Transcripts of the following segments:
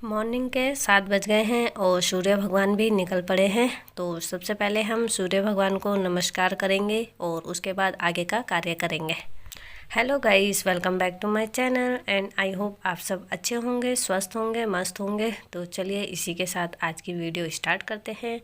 Morning के 7 बज गए हैं और सूर्य भगवान भी निकल पड़े हैं। तो सबसे पहले हम सूर्य भगवान को नमस्कार करेंगे और उसके बाद आगे का कार्य करेंगे। Hello guys, welcome back to my channel and I hope आप सब अच्छे होंगे, स्वस्थ होंगे, मस्त होंगे। तो चलिए इसी के साथ आज की वीडियो स्टार्ट करते हैं।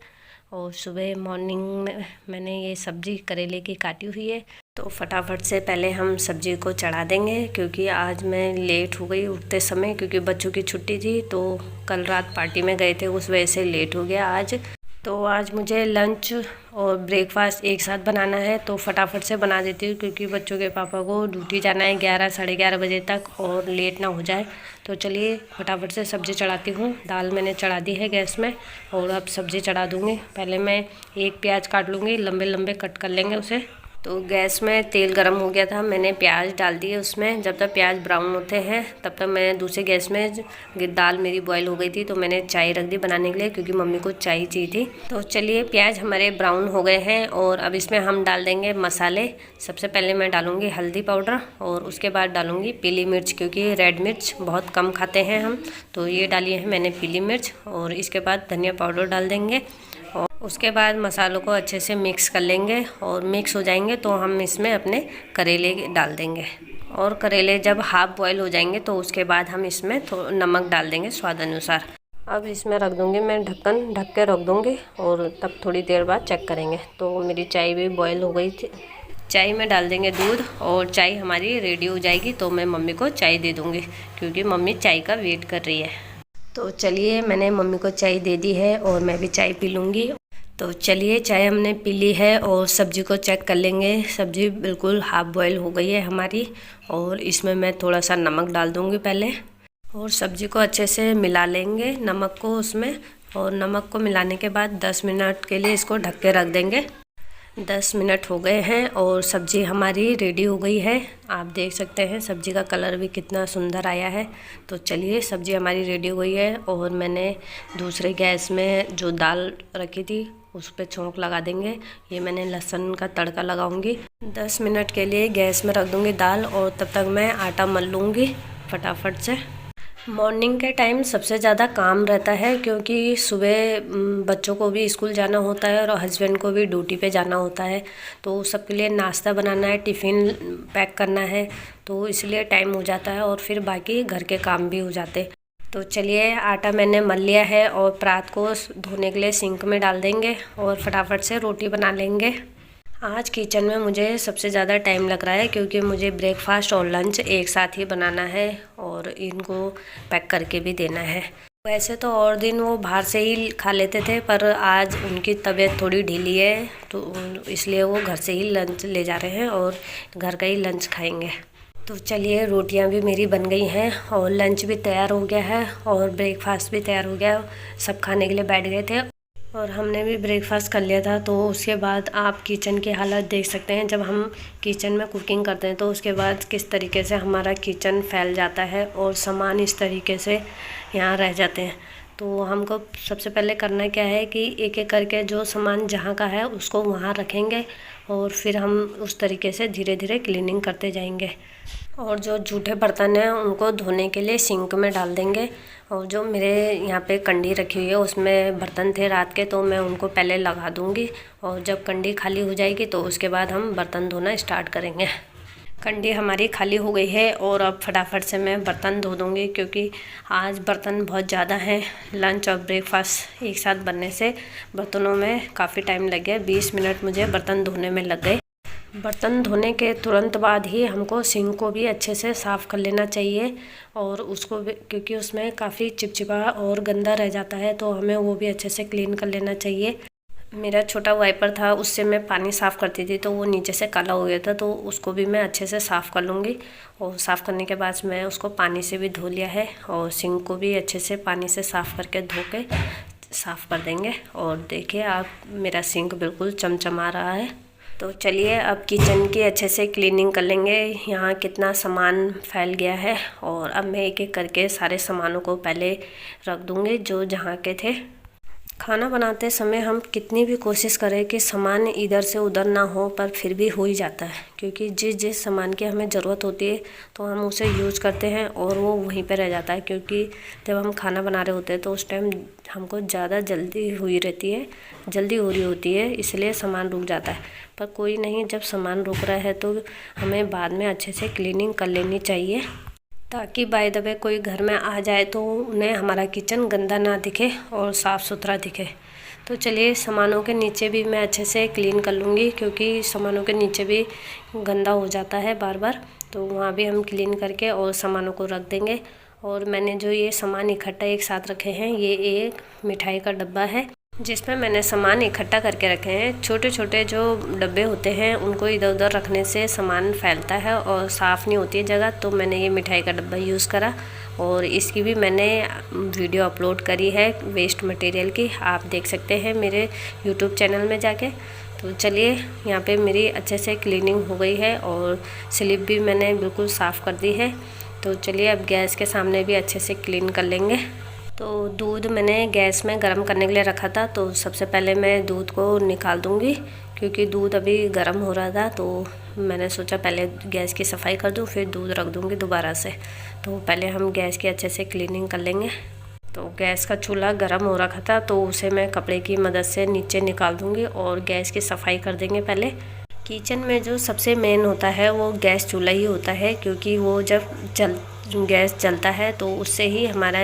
और सुबह मॉर्निंग में मैंने ये सब्ज़ी करेले की काटी हुई है, तो फटाफट से पहले हम सब्ज़ी को चढ़ा देंगे क्योंकि आज मैं लेट हो गई उठते समय, क्योंकि बच्चों की छुट्टी थी। तो कल रात पार्टी में गए थे, उस वजह से लेट हो गया आज। तो आज मुझे लंच और ब्रेकफास्ट एक साथ बनाना है, तो फटाफट से बना देती हूँ क्योंकि बच्चों के पापा को ड्यूटी जाना है 11 साढ़े 11 बजे तक और लेट ना हो जाए। तो चलिए फटाफट से सब्ज़ी चढ़ाती हूँ। दाल मैंने चढ़ा दी है गैस में और अब सब्ज़ी चढ़ा दूँगी। पहले मैं एक प्याज काट लूँगी, लंबे लंबे कट कर लेंगे उसे। तो गैस में तेल गरम हो गया था, मैंने प्याज डाल दिए उसमें। जब तक प्याज ब्राउन होते हैं तब तक मैं दूसरे गैस में दाल मेरी बॉईल हो गई थी, तो मैंने चाय रख दी बनाने के लिए क्योंकि मम्मी को चाय चाहिए थी। तो चलिए प्याज हमारे ब्राउन हो गए हैं और अब इसमें हम डाल देंगे मसाले। सबसे पहले मैं डालूँगी हल्दी पाउडर और उसके बाद डालूँगी पीली मिर्च, क्योंकि रेड मिर्च बहुत कम खाते हैं हम, तो ये डाली है मैंने पीली मिर्च। और इसके बाद धनिया पाउडर डाल देंगे और उसके बाद मसालों को अच्छे से मिक्स कर लेंगे। और मिक्स हो जाएंगे तो हम इसमें अपने करेले डाल देंगे। और करेले जब हाफ बॉईल हो जाएंगे तो उसके बाद हम इसमें नमक डाल देंगे स्वाद अनुसार। अब इसमें रख दूँगी मैं ढक्कन, ढक के रख दूँगी और तब थोड़ी देर बाद चेक करेंगे। तो मेरी चाय भी बॉईल हो गई थी। चाय में डाल देंगे दूध और चाय हमारी रेडी हो जाएगी तो मैं मम्मी को चाय दे दूँगी क्योंकि मम्मी चाय का वेट कर रही है। तो चलिए मैंने मम्मी को चाय दे दी है और मैं भी चाय पी लूँगी। तो चलिए चाय हमने पी ली है और सब्ज़ी को चेक कर लेंगे। सब्ज़ी बिल्कुल हाफ बॉईल हो गई है हमारी और इसमें मैं थोड़ा सा नमक डाल दूँगी पहले और सब्ज़ी को अच्छे से मिला लेंगे नमक को उसमें। और नमक को मिलाने के बाद 10 मिनट के लिए इसको ढक के रख देंगे। 10 मिनट हो गए हैं और सब्ज़ी हमारी रेडी हो गई है। आप देख सकते हैं सब्ज़ी का कलर भी कितना सुंदर आया है। तो चलिए सब्ज़ी हमारी रेडी हो गई है और मैंने दूसरे गैस में जो दाल रखी थी उस पर छोंक लगा देंगे। ये मैंने लहसुन का तड़का लगाऊंगी। 10 मिनट के लिए गैस में रख दूंगी दाल और तब तक मैं आटा मल लूँगी फटाफट से। मॉर्निंग के टाइम सबसे ज़्यादा काम रहता है क्योंकि सुबह बच्चों को भी स्कूल जाना होता है और हस्बैंड को भी ड्यूटी पे जाना होता है। तो सबके लिए नाश्ता बनाना है, टिफ़िन पैक करना है, तो इसलिए टाइम हो जाता है और फिर बाकी घर के काम भी हो जाते। तो चलिए आटा मैंने मल लिया है और परात को धोने के लिए सिंक में डाल देंगे और फटाफट से रोटी बना लेंगे। आज किचन में मुझे सबसे ज़्यादा टाइम लग रहा है क्योंकि मुझे ब्रेकफास्ट और लंच एक साथ ही बनाना है और इनको पैक करके भी देना है। वैसे तो और दिन वो बाहर से ही खा लेते थे, पर आज उनकी तबीयत थोड़ी ढीली है तो इसलिए वो घर से ही लंच ले जा रहे हैं और घर का ही लंच खाएंगे। तो चलिए रोटियां भी मेरी बन गई हैं और लंच भी तैयार हो गया है और ब्रेकफास्ट भी तैयार हो गया। सब खाने के लिए बैठ गए थे और हमने भी ब्रेकफास्ट कर लिया था। तो उसके बाद आप किचन की हालत देख सकते हैं। जब हम किचन में कुकिंग करते हैं तो उसके बाद किस तरीके से हमारा किचन फैल जाता है और सामान इस तरीके से यहाँ रह जाते हैं। तो हमको सबसे पहले करना क्या है कि एक एक करके जो सामान जहाँ का है उसको वहाँ रखेंगे और फिर हम उस तरीके से धीरे धीरे क्लीनिंग करते जाएंगे। और जो जूठे बर्तन हैं उनको धोने के लिए सिंक में डाल देंगे। और जो मेरे यहाँ पे कंडी रखी हुई है उसमें बर्तन थे रात के, तो मैं उनको पहले लगा दूँगी और जब कंडी खाली हो जाएगी तो उसके बाद हम बर्तन धोना स्टार्ट करेंगे। कंडी हमारी खाली हो गई है और अब फटाफट से मैं बर्तन धो दूँगी क्योंकि आज बर्तन बहुत ज़्यादा हैं। लंच और ब्रेकफास्ट एक साथ बनने से बर्तनों में काफ़ी टाइम लग गया। 20 मिनट मुझे बर्तन धोने में लग गए। बर्तन धोने के तुरंत बाद ही हमको सिंक को भी अच्छे से साफ़ कर लेना चाहिए और उसको भी, क्योंकि उसमें काफ़ी चिपचिपा और गंदा रह जाता है, तो हमें वो भी अच्छे से क्लीन कर लेना चाहिए। मेरा छोटा वाइपर था, उससे मैं पानी साफ़ करती थी तो वो नीचे से काला हो गया था, तो उसको भी मैं अच्छे से साफ़ कर लूँगी। और साफ़ करने के बाद मैं उसको पानी से भी धो लिया है और सिंक को भी अच्छे से पानी से साफ़ करके धो के साफ़ कर देंगे। और देखिए आप, मेरा सिंक बिल्कुल चमचमा रहा है। तो चलिए अब किचन की अच्छे से क्लीनिंग कर लेंगे। यहाँ कितना सामान फैल गया है और अब मैं एक एक करके सारे सामानों को पहले रख दूँगी जो जहाँ के थे। खाना बनाते समय हम कितनी भी कोशिश करें कि सामान इधर से उधर ना हो, पर फिर भी हो ही जाता है, क्योंकि जिस जिस सामान की हमें ज़रूरत होती है तो हम उसे यूज़ करते हैं और वो वहीं पे रह जाता है। क्योंकि जब हम खाना बना रहे होते हैं तो उस टाइम हमको ज़्यादा जल्दी हो रही होती है, इसलिए सामान रुक जाता है। पर कोई नहीं, जब सामान रुक रहा है तो हमें बाद में अच्छे से क्लीनिंग कर लेनी चाहिए, ताकि बाय द वे कोई घर में आ जाए तो उन्हें हमारा किचन गंदा ना दिखे और साफ़ सुथरा दिखे। तो चलिए, सामानों के नीचे भी मैं अच्छे से क्लीन कर लूँगी, क्योंकि सामानों के नीचे भी गंदा हो जाता है बार बार। तो वहाँ भी हम क्लीन करके और सामानों को रख देंगे। और मैंने जो ये सामान इकट्ठा एक साथ रखे हैं, ये एक मिठाई का डब्बा है जिसमें मैंने सामान इकट्ठा करके रखे हैं। छोटे छोटे जो डब्बे होते हैं उनको इधर उधर रखने से सामान फैलता है और साफ़ नहीं होती है जगह, तो मैंने ये मिठाई का डब्बा यूज़ करा। और इसकी भी मैंने वीडियो अपलोड करी है वेस्ट मटेरियल की, आप देख सकते हैं मेरे यूट्यूब चैनल में जाके। तो चलिए, यहाँ पे मेरी अच्छे से क्लीनिंग हो गई है और स्लिप भी मैंने बिल्कुल साफ़ कर दी है। तो चलिए, अब गैस के सामने भी अच्छे से क्लीन कर लेंगे। तो दूध मैंने गैस में गर्म करने के लिए रखा था, तो सबसे पहले मैं दूध को निकाल दूँगी, क्योंकि दूध अभी गर्म हो रहा था। तो मैंने सोचा पहले गैस की सफाई कर दूँ, फिर दूध रख दूँगी दोबारा से। तो पहले हम गैस की अच्छे से क्लीनिंग कर लेंगे। तो गैस का चूल्हा गर्म हो रखा था, तो उसे मैं कपड़े की मदद से नीचे निकाल दूँगी और गैस की सफाई कर देंगे पहले। किचन में जो सबसे मेन होता है वो गैस चूल्हा ही होता है, क्योंकि वो जब गैस जलता है तो उससे ही हमारा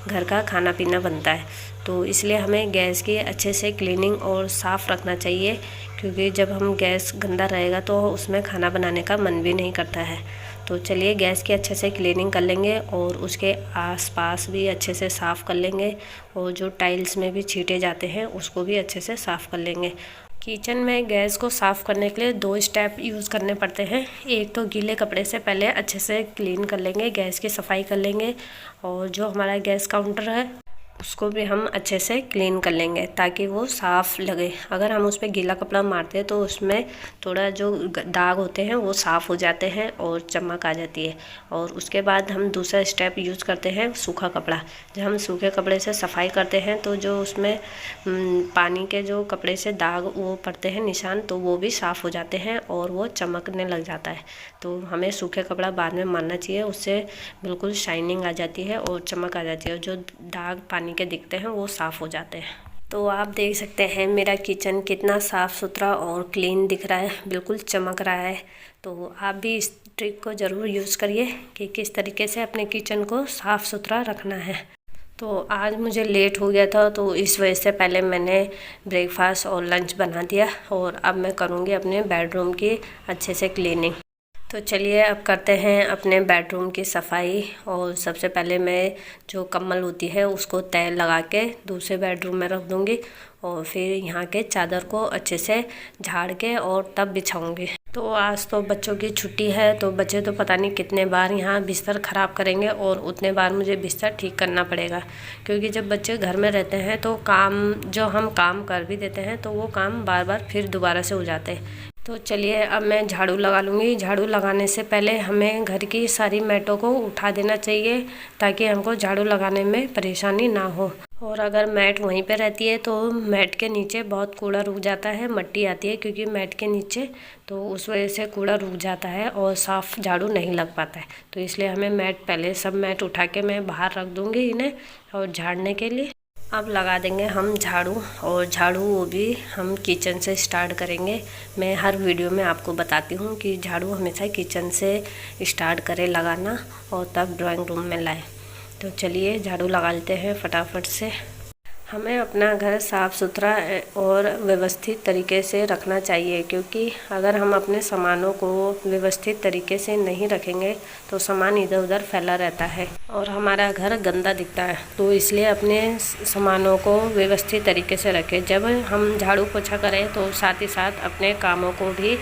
घर का खाना पीना बनता है। तो इसलिए हमें गैस की अच्छे से क्लीनिंग और साफ़ रखना चाहिए, क्योंकि जब हम गैस गंदा रहेगा तो उसमें खाना बनाने का मन भी नहीं करता है। तो चलिए, गैस की अच्छे से क्लीनिंग कर लेंगे और उसके आसपास भी अच्छे से साफ़ कर लेंगे, और जो टाइल्स में भी छींटे जाते हैं उसको भी अच्छे से साफ़ कर लेंगे। किचन में गैस को साफ़ करने के लिए 2 स्टेप यूज़ करने पड़ते हैं। एक तो गीले कपड़े से पहले अच्छे से क्लीन कर लेंगे, गैस की सफाई कर लेंगे, और जो हमारा गैस काउंटर है उसको भी हम अच्छे से क्लीन कर लेंगे ताकि वो साफ़ लगे। अगर हम उस पर गीला कपड़ा मारते हैं तो उसमें थोड़ा जो दाग होते हैं वो साफ़ हो जाते हैं और चमक आ जाती है। और उसके बाद हम दूसरा स्टेप यूज़ करते हैं सूखा कपड़ा। जब हम सूखे कपड़े से सफाई करते हैं तो जो उसमें पानी के जो कपड़े से दाग वो पड़ते हैं निशान, तो वो भी साफ़ हो जाते हैं और वो चमकने लग जाता है। तो हमें सूखे कपड़ा बाद में मारना चाहिए, उससे बिल्कुल शाइनिंग आ जाती है और चमक आ जाती है, और जो दाग पानी के दिखते हैं वो साफ़ हो जाते हैं। तो आप देख सकते हैं मेरा किचन कितना साफ़ सुथरा और क्लीन दिख रहा है, बिल्कुल चमक रहा है। तो आप भी इस ट्रिक को ज़रूर यूज़ करिए कि किस तरीके से अपने किचन को साफ़ सुथरा रखना है। तो आज मुझे लेट हो गया था, तो इस वजह से पहले मैंने ब्रेकफास्ट और लंच बना दिया, और अब मैं करूँगी अपने बेडरूम की अच्छे से क्लीनिंग। तो चलिए, अब करते हैं अपने बेडरूम की सफाई। और सबसे पहले मैं जो कम्बल होती है उसको तय लगा के दूसरे बेडरूम में रख दूँगी, और फिर यहाँ के चादर को अच्छे से झाड़ के और तब बिछाऊँगी। तो आज तो बच्चों की छुट्टी है, तो बच्चे तो पता नहीं कितने बार यहाँ बिस्तर ख़राब करेंगे और उतने बार मुझे बिस्तर ठीक करना पड़ेगा। क्योंकि जब बच्चे घर में रहते हैं तो काम जो हम काम कर भी देते हैं तो वो काम बार बार फिर दोबारा से हो जाते हैं। तो चलिए, अब मैं झाड़ू लगा लूँगी। झाड़ू लगाने से पहले हमें घर की सारी मैटों को उठा देना चाहिए, ताकि हमको झाड़ू लगाने में परेशानी ना हो। और अगर मैट वहीं पे रहती है तो मैट के नीचे बहुत कूड़ा रुक जाता है, मट्टी आती है क्योंकि मैट के नीचे, तो उस वजह से कूड़ा रुक जाता है और साफ़ झाड़ू नहीं लग पाता है। तो इसलिए हमें मैट पहले सब मैट उठा के मैं बाहर रख दूँगी इन्हें और झाड़ने के लिए। अब लगा देंगे हम झाड़ू, और झाड़ू वो भी हम किचन से स्टार्ट करेंगे। मैं हर वीडियो में आपको बताती हूँ कि झाड़ू हमेशा किचन से स्टार्ट करें लगाना और तब ड्राइंग रूम में लाएं। तो चलिए, झाड़ू लगा लेते हैं फटाफट से। हमें अपना घर साफ़ सुथरा और व्यवस्थित तरीके से रखना चाहिए, क्योंकि अगर हम अपने सामानों को व्यवस्थित तरीके से नहीं रखेंगे तो सामान इधर उधर फैला रहता है और हमारा घर गंदा दिखता है। तो इसलिए अपने सामानों को व्यवस्थित तरीके से रखें। जब हम झाड़ू पोछा करें तो साथ ही साथ अपने कामों को भी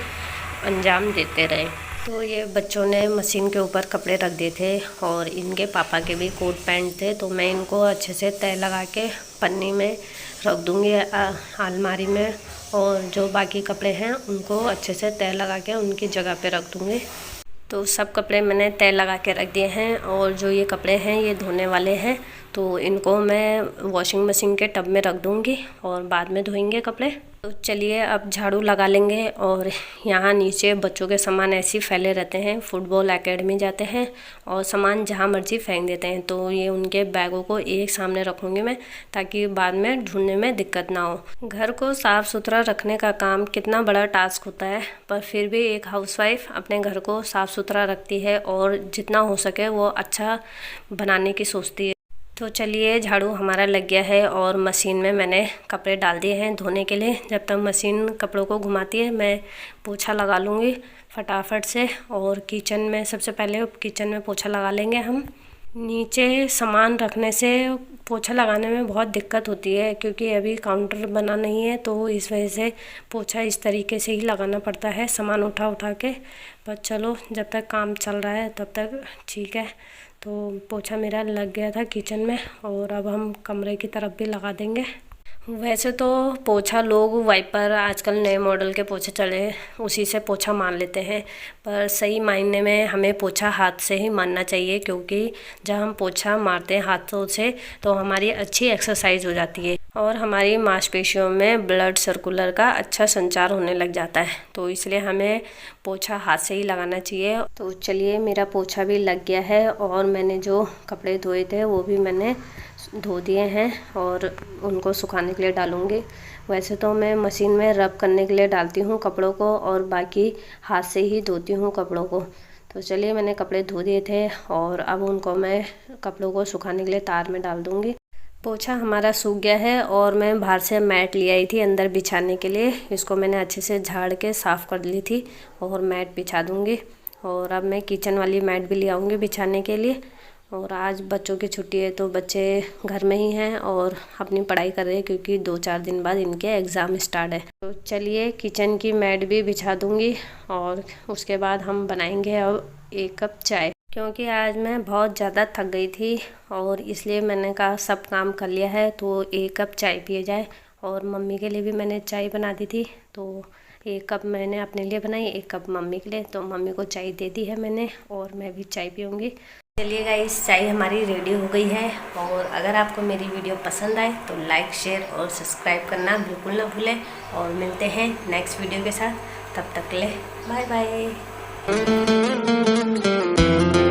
अंजाम देते रहें। तो ये बच्चों ने मशीन के ऊपर कपड़े रख दिए थे, और इनके पापा के भी कोट पैंट थे, तो मैं इनको अच्छे से तय लगा के पन्नी में रख दूँगी अलमारी में, और जो बाकी कपड़े हैं उनको अच्छे से तय लगा के उनकी जगह पे रख दूँगी। तो सब कपड़े मैंने तय लगा के रख दिए हैं, और जो ये कपड़े हैं ये धोने वाले हैं, तो इनको मैं वॉशिंग मशीन के टब में रख दूँगी और बाद में धोएंगे कपड़े। तो चलिए अब झाड़ू लगा लेंगे। और यहाँ नीचे बच्चों के सामान ऐसे ही फैले रहते हैं, फुटबॉल एकेडमी जाते हैं और सामान जहाँ मर्जी फेंक देते हैं, तो ये उनके बैगों को एक सामने रखूँगी मैं, ताकि बाद में ढूंढने में दिक्कत ना हो। घर को साफ़ सुथरा रखने का काम कितना बड़ा टास्क होता है, पर फिर भी एक हाउसवाइफ अपने घर को साफ़ सुथरा रखती है और जितना हो सके वो अच्छा बनाने की सोचती है। तो चलिए झाड़ू हमारा लग गया है और मशीन में मैंने कपड़े डाल दिए हैं धोने के लिए। जब तक मशीन कपड़ों को घुमाती है मैं पोछा लगा लूँगी फटाफट से। और किचन में सबसे पहले किचन में पोछा लगा लेंगे हम। नीचे सामान रखने से पोछा लगाने में बहुत दिक्कत होती है, क्योंकि अभी काउंटर बना नहीं है, तो इस वजह से पोछा इस तरीके से ही लगाना पड़ता है सामान उठा उठा के। पर चलो जब तक काम चल रहा है तब तक ठीक है। तो पोछा मेरा लग गया था किचन में और अब हम कमरे की तरफ भी लगा देंगे। वैसे तो पोछा लोग वाइपर, आजकल नए मॉडल के पोछे चले उसी से पोछा मार लेते हैं, पर सही मायने में हमें पोछा हाथ से ही मारना चाहिए, क्योंकि जब हम पोछा मारते हैं हाथों से तो हमारी अच्छी एक्सरसाइज हो जाती है और हमारी मांसपेशियों में ब्लड सर्कुलर का अच्छा संचार होने लग जाता है। तो इसलिए हमें पोछा हाथ से ही लगाना चाहिए। तो चलिए मेरा पोछा भी लग गया है और मैंने जो कपड़े धोए थे वो भी मैंने धो दिए हैं और उनको सुखाने के लिए डालूँगी। वैसे तो मैं मशीन में रब करने के लिए डालती हूँ कपड़ों को और बाकी हाथ से ही धोती हूँ कपड़ों को। तो चलिए मैंने कपड़े धो दिए थे और अब उनको मैं कपड़ों को सुखाने के लिए तार में डाल दूँगी। पोछा हमारा सूख गया है और मैं बाहर से मैट ले आई थी अंदर बिछाने के लिए। इसको मैंने अच्छे से झाड़ के साफ़ कर ली थी और मैट बिछा दूँगी। और अब मैं किचन वाली मैट भी ले आऊँगी बिछाने के लिए। और आज बच्चों की छुट्टी है तो बच्चे घर में ही हैं और अपनी पढ़ाई कर रहे हैं, क्योंकि 2-4 दिन बाद इनके एग्ज़ाम स्टार्ट है। तो चलिए किचन की मैट भी बिछा दूँगी और उसके बाद हम बनाएंगे अब 1 कप चाय, क्योंकि आज मैं बहुत ज़्यादा थक गई थी और इसलिए मैंने कहा सब काम कर लिया है तो 1 कप चाय पिए जाए। और मम्मी के लिए भी मैंने चाय बना दी थी, तो 1 कप मैंने अपने लिए बनाई, 1 कप मम्मी के लिए। तो मम्मी को चाय दे दी है मैंने और मैं भी चाय पीऊँगी। चलिए गाइस चाय हमारी रेडी हो गई है। और अगर आपको मेरी वीडियो पसंद आए तो लाइक, शेयर और सब्सक्राइब करना बिल्कुल ना भूलें। और मिलते हैं नेक्स्ट वीडियो के साथ, तब तक के लिए बाय बाय।